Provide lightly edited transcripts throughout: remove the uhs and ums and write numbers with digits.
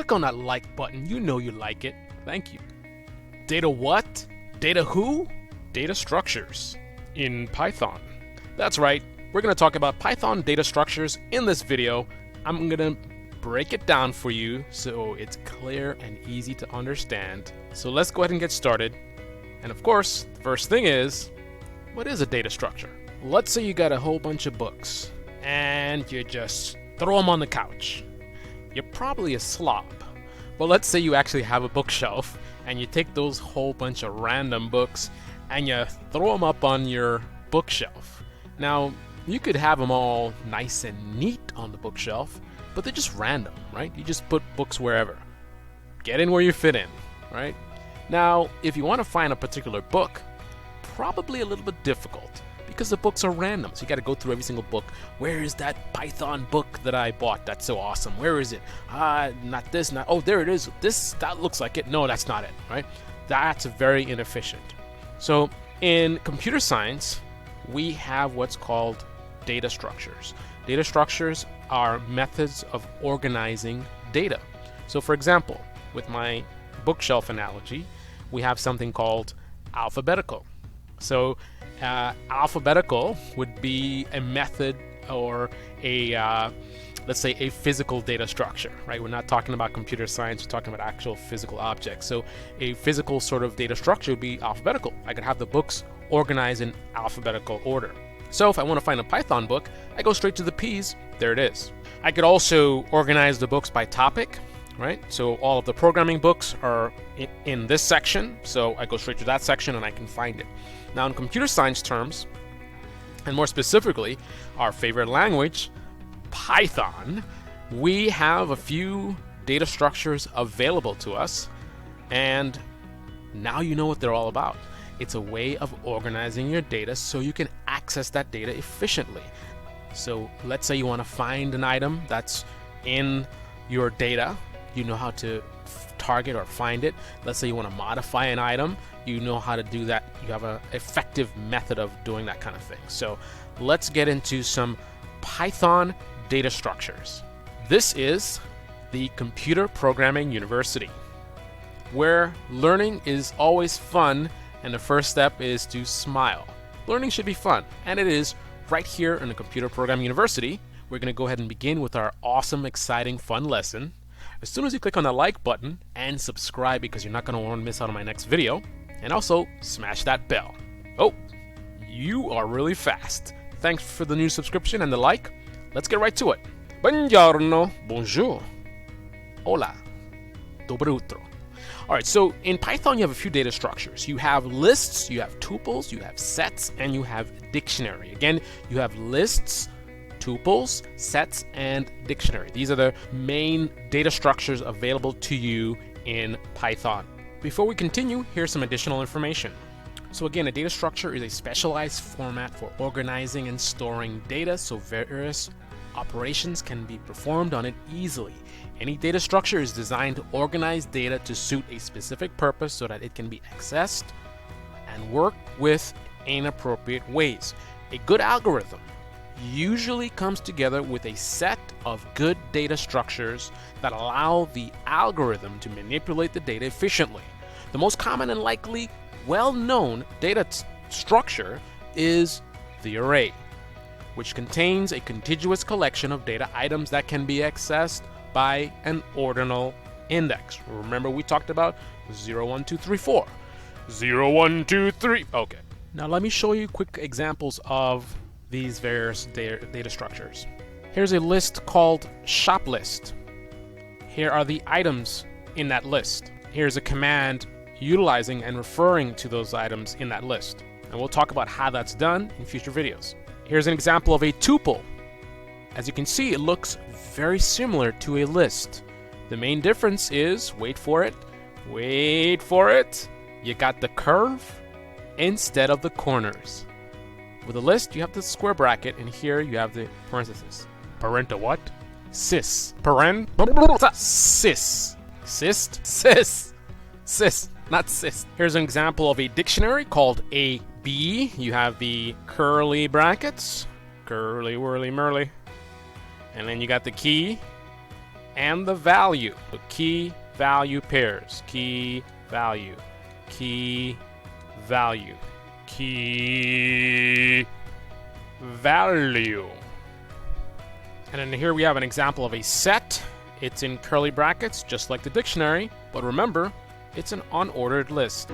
click on that like button. You know you like it. Thank you. Data what? Data who? Data structures in Python. That's right. We're going to talk about Python data structures in this video. I'm going to break it down for you so it's clear and easy to understand. So let's go ahead and get started. And of course, the first thing is, what is a data structure? Let's say you got a whole bunch of books and you just throw them on the couch. You're probably a slob. But let's say you actually have a bookshelf and you take those whole bunch of random books and you throw them up on your bookshelf. Now, you could have them all nice and neat on the bookshelf, but they're just random, right? You just put books wherever. Get in where you fit in, right? Now, if you want to find a particular book, probably a little bit difficult because the books are random. So you got to go through every single book. Where is that Python book that I bought? That's so awesome. Where is it? Not this, not, oh, there it is. That looks like it. No, that's not it, right? That's very inefficient. So in computer science, we have what's called data structures. Data structures are methods of organizing data. So for example, with my bookshelf analogy, we have something called alphabetical. So alphabetical would be a method or a let's say a physical data structure, right? We're not talking about computer science, we're talking about actual physical objects. So a physical sort of data structure would be alphabetical. I could have the books organized in alphabetical order. So if I want to find a Python book, I go straight to the P's, there it is. I could also organize the books by topic, right? So all of the programming books are in this section, so I go straight to that section and I can find it. Now in computer science terms, and more specifically, our favorite language, Python, we have a few data structures available to us, and now you know what they're all about. It's a way of organizing your data so you can access that data efficiently. So let's say you want to find an item that's in your data, you know how to target or find it. Let's say you want to modify an item, you know how to do that. You have an effective method of doing that kind of thing. So let's get into some Python data structures. This is the Computer Programming University, where learning is always fun and the first step is to smile. Learning should be fun, and it is right here in the Computer Programming University. We're going to go ahead and begin with our awesome, exciting, fun lesson. As soon as you click on the like button and subscribe because you're not going to want to miss out on my next video, and also smash that bell. Oh, you are really fast. Thanks for the new subscription and the like. Let's get right to it. Buongiorno, bonjour, hola, dobre utro. All right, so in Python, you have a few data structures. You have lists, you have tuples, you have sets, and you have dictionary. Again, you have lists, tuples, sets, and dictionary. These are the main data structures available to you in Python. Before we continue, here's some additional information. So again, a data structure is a specialized format for organizing and storing data so various operations can be performed on it easily. Any data structure is designed to organize data to suit a specific purpose so that it can be accessed and worked with in appropriate ways. A good algorithm usually comes together with a set of good data structures that allow the algorithm to manipulate the data efficiently. The most common and likely well-known data structure is the array, which contains a contiguous collection of data items that can be accessed by an ordinal index. Remember we talked about 0, 1, 2, 3, 4. 0, 1, 2, 3. Okay. Now let me show you quick examples of these various data structures. Here's a list called shop list. Here are the items in that list. Here's a command utilizing and referring to those items in that list. And we'll talk about how that's done in future videos. Here's an example of a tuple. As you can see, it looks very similar to a list. The main difference is, wait for it, you got the curve instead of the corners. With a list, you have the square bracket, and here you have the parenthesis. Parenta what? Cis. Paren? Cis. Cyst? Cis. Not cis. Here's an example of a dictionary called AB. You have the curly brackets. Curly, whirly, merly. And then you got the key. and the value. So key value pairs. Key value. Key value. Key value. And then here we have an example of a set. It's in curly brackets, just like the dictionary, but remember, it's an unordered list.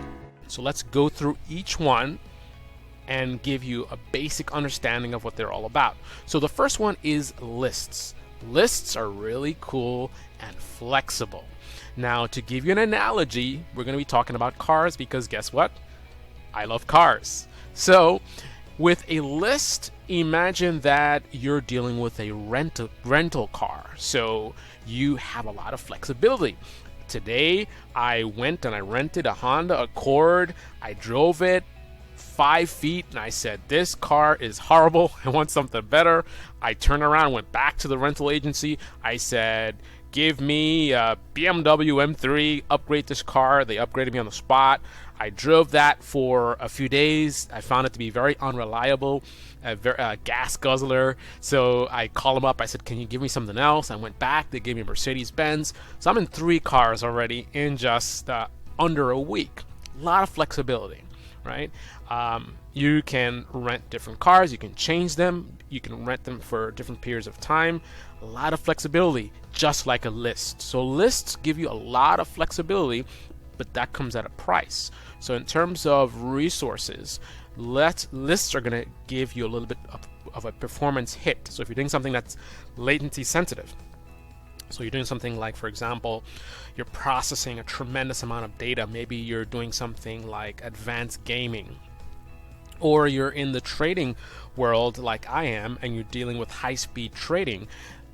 So let's go through each one and give you a basic understanding of what they're all about. So the first one is lists. Lists are really cool and flexible. Now, to give you an analogy, we're going to be talking about cars because guess what? I love cars. So with a list, imagine that you're dealing with a rental car. So you have a lot of flexibility. Today, I went and I rented a Honda Accord. I drove it 5 feet and I said, this car is horrible. I want something better. I turned around, went back to the rental agency. I said, give me a BMW M3, upgrade this car. They upgraded me on the spot. I drove that for a few days. I found it to be very unreliable, a gas guzzler. So I called them up. I said, can you give me something else? I went back. They gave me a Mercedes-Benz. So I'm in 3 cars already in just under a week. A lot of flexibility, right? You can rent different cars. You can change them. You can rent them for different periods of time. A lot of flexibility, just like a list. So lists give you a lot of flexibility, but that comes at a price. So in terms of resources, lists are going to give you a little bit of a performance hit. So if you're doing something that's latency sensitive, so you're doing something like, for example, you're processing a tremendous amount of data. Maybe you're doing something like advanced gaming, or you're in the trading world like I am, and you're dealing with high-speed trading.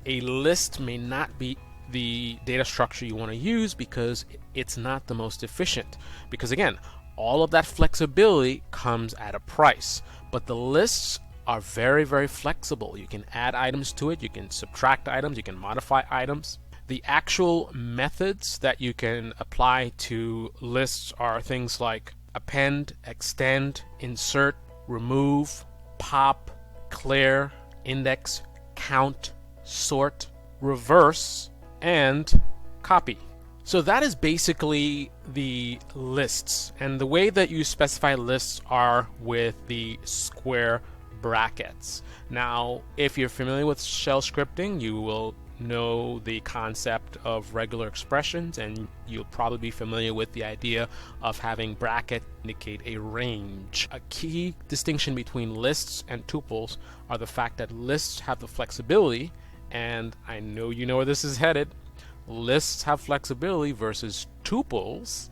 A list may not be the data structure you want to use because it's not the most efficient. Because again, all of that flexibility comes at a price. But the lists are very, very flexible. You can add items to it, you can subtract items, you can modify items. The actual methods that you can apply to lists are things like append, extend, insert, remove, pop, clear, index, count, sort, reverse, and copy. So that is basically the lists. And the way that you specify lists are with the square brackets. Now, if you're familiar with shell scripting, you will know the concept of regular expressions, and you'll probably be familiar with the idea of having bracket indicate a range. A key distinction between lists and tuples are the fact that lists have the flexibility, and I know you know where this is headed. Lists have flexibility versus tuples.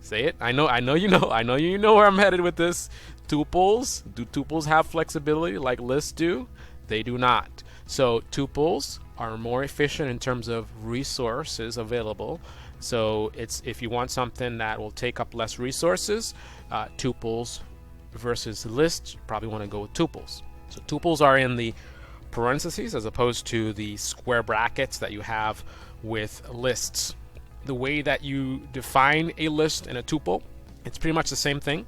Say it. I know you know where I'm headed with this. Tuples. Do tuples have flexibility like lists do? They do not. So tuples are more efficient in terms of resources available. So it's if you want something that will take up less resources, tuples versus lists, you probably want to go with tuples. So tuples are in the parentheses as opposed to the square brackets that you have with lists. The way that you define a list and a tuple, it's pretty much the same thing.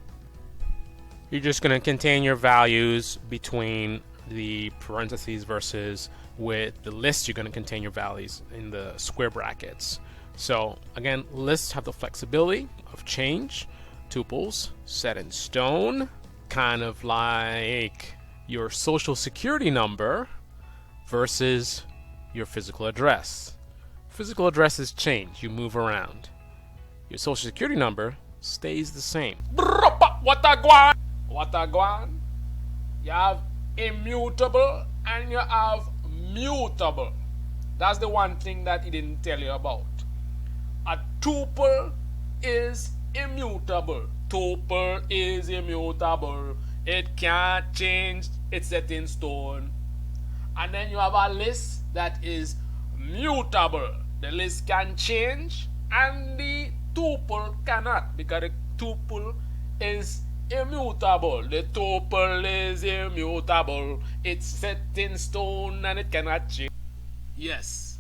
You're just going to contain your values between the parentheses versus with the list, you're going to contain your values in the square brackets. So again, lists have the flexibility of change. Tuples set in stone, kind of like your social security number versus your physical address. Physical addresses change, you move around. Your social security number stays the same. What a guan? What a guan? You have immutable and you have mutable. That's the one thing that he didn't tell you about. A tuple is immutable. Tuple is immutable. It can't change. It's set in stone. And then you have a list that is mutable. The list can change and the tuple cannot, because the tuple is immutable. The tuple is immutable. It's set in stone and it cannot change. Yes,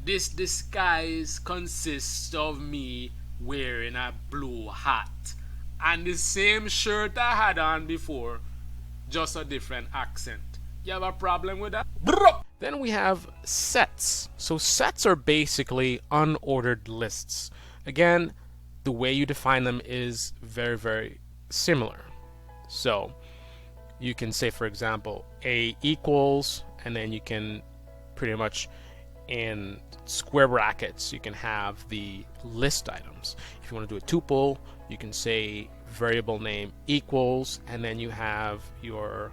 this disguise consists of me wearing a blue hat and the same shirt I had on before, just a different accent. You have a problem with that? Then we have sets. So sets are basically unordered lists. Again, the way you define them is very, very similar. So you can say, for example, A equals, and then you can pretty much in square brackets, you can have the list items. If you want to do a tuple, you can say variable name equals, and then you have your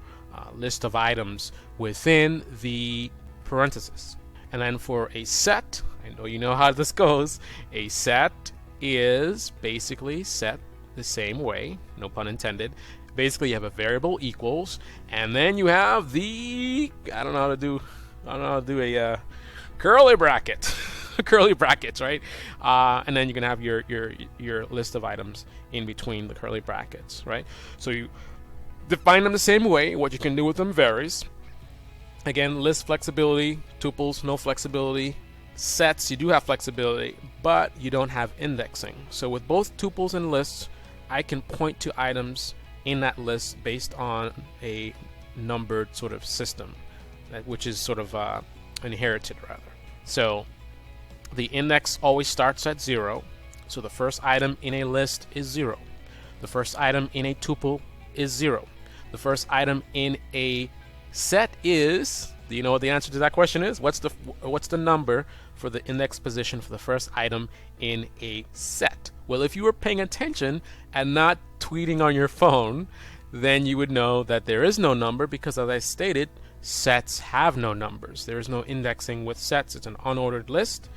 list of items within the parentheses. And then for a set, I know you know how this goes, a set is basically set the same way, no pun intended. Basically, you have a variable equals, and then you have the I don't know how to do a curly bracket, curly brackets, right? And then you can have your list of items in between the curly brackets, right? So you define them the same way. What you can do with them varies. Again, list flexibility, tuples no flexibility. Sets, you do have flexibility, but you don't have indexing. So with both tuples and lists, I can point to items in that list based on a numbered sort of system, which is sort of inherited rather. So the index always starts at 0. So the first item in a list is 0. The first item in a tuple is 0. The first item in a set is, do you know what the answer to that question is? What's the number for the index position for the first item in a set? Well, if you were paying attention and not tweeting on your phone, then you would know that there is no number because, as I stated, sets have no numbers. There is no indexing with sets. It's an unordered list.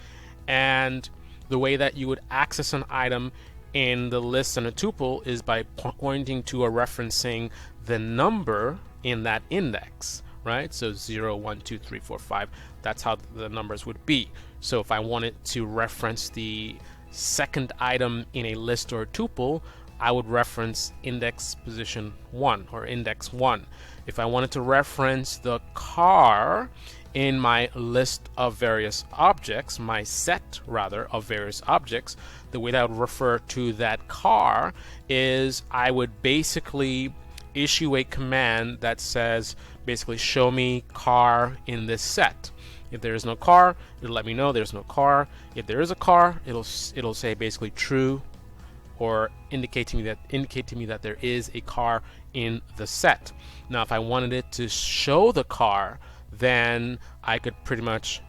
And the way that you would access an item in the list in a tuple is by pointing to or referencing the number in that index, right? So 0, 1, 2, 3, 4, 5. That's how the numbers would be. So if I wanted to reference the second item in a list or a tuple, I would reference index position 1 or index 1. If I wanted to reference the car in my list of various objects, my set rather of various objects, the way that I would refer to that car is I would basically issue a command that says basically show me car in this set. If there is no car, it'll let me know there's no car. If there is a car, it'll say basically true, or indicate to me that there is a car in the set. Now, if I wanted it to show the car, then I could pretty much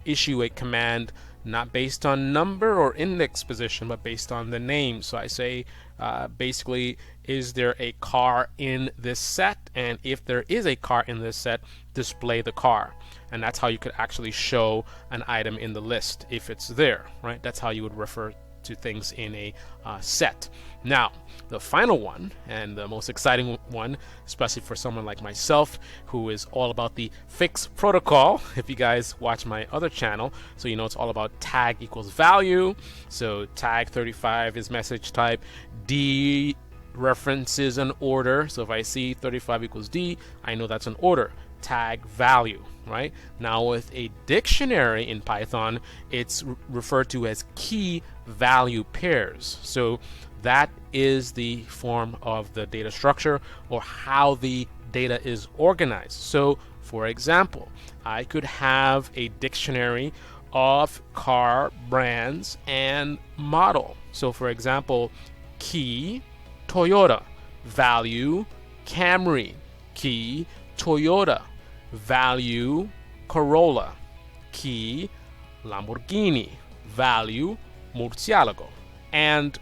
issue a command not based on number or index position, but based on the name. So I say basically, is there a car in this set? And if there is a car in this set, display the car. And that's how you could actually show an item in the list if it's there, right? That's how you would refer to things in a set. Now, the final one, and the most exciting one, especially for someone like myself who is all about the fix protocol, if you guys watch my other channel, so you know it's all about tag equals value. So tag 35 is message type, D references an order. So if I see 35 equals D, I know that's an order. Tag value, right? Now with a dictionary in Python, it's referred to as key value pairs. So that is the form of the data structure, or how the data is organized. So for example, I could have a dictionary of car brands and model. So for example, key Toyota, value Camry, key Toyota, value Corolla, key Lamborghini, value Murcielago. And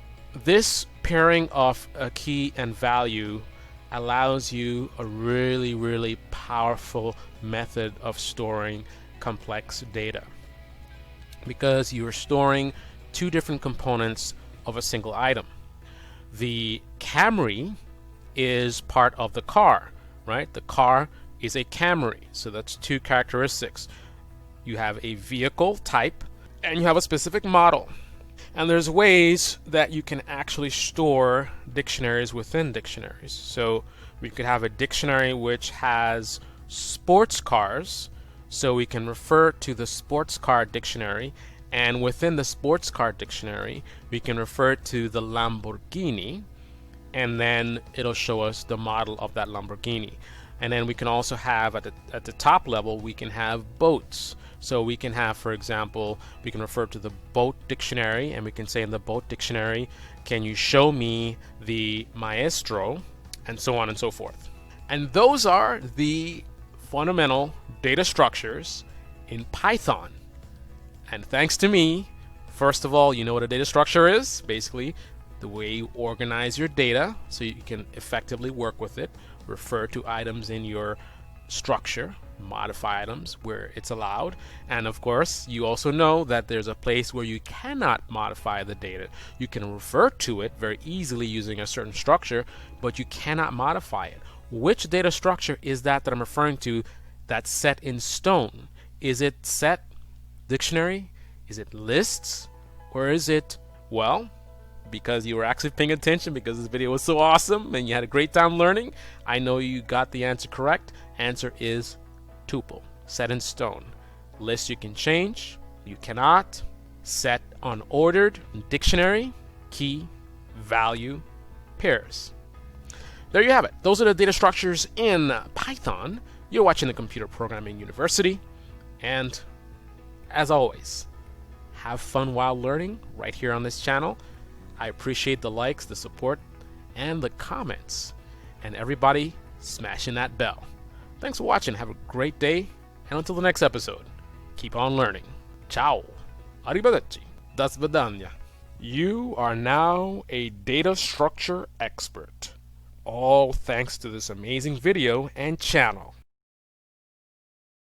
this pairing of a key and value allows you a really, really powerful method of storing complex data, because you are storing two different components of a single item. The Camry is part of the car, right? The car is a Camry, so that's two characteristics. You have a vehicle type and you have a specific model. And there's ways that you can actually store dictionaries within dictionaries. So we could have a dictionary which has sports cars, so we can refer to the sports car dictionary, and within the sports car dictionary we can refer to the Lamborghini, and then it'll show us the model of that Lamborghini. And then we can also have at the top level, we can have boats. So we can have, for example, we can refer to the boat dictionary, and we can say in the boat dictionary, can you show me the maestro, and so on and so forth. And those are the fundamental data structures in Python. And thanks to me, first of all, you know what a data structure is? Basically, the way you organize your data so you can effectively work with it, refer to items in your structure, modify items where it's allowed, and of course you also know that there's a place where you cannot modify the data. You can refer to it very easily using a certain structure, but you cannot modify it. Which data structure is that I'm referring to that's set in stone? Is it set dictionary? Is it lists? Or is it, well, because you were actually paying attention, because this video was so awesome and you had a great time learning, I know you got the answer correct. Answer is tuple, set in stone. List you can change, you cannot. Set unordered, dictionary, key, value, pairs. There you have it. Those are the data structures in Python. You're watching the Computer Programming University, and as always, have fun while learning right here on this channel. I appreciate the likes, the support, and the comments, and everybody smashing that bell. Thanks for watching. Have a great day, and until the next episode, keep on learning. Ciao. Arrivederci. Do svidania. You are now a data structure expert. All thanks to this amazing video and channel.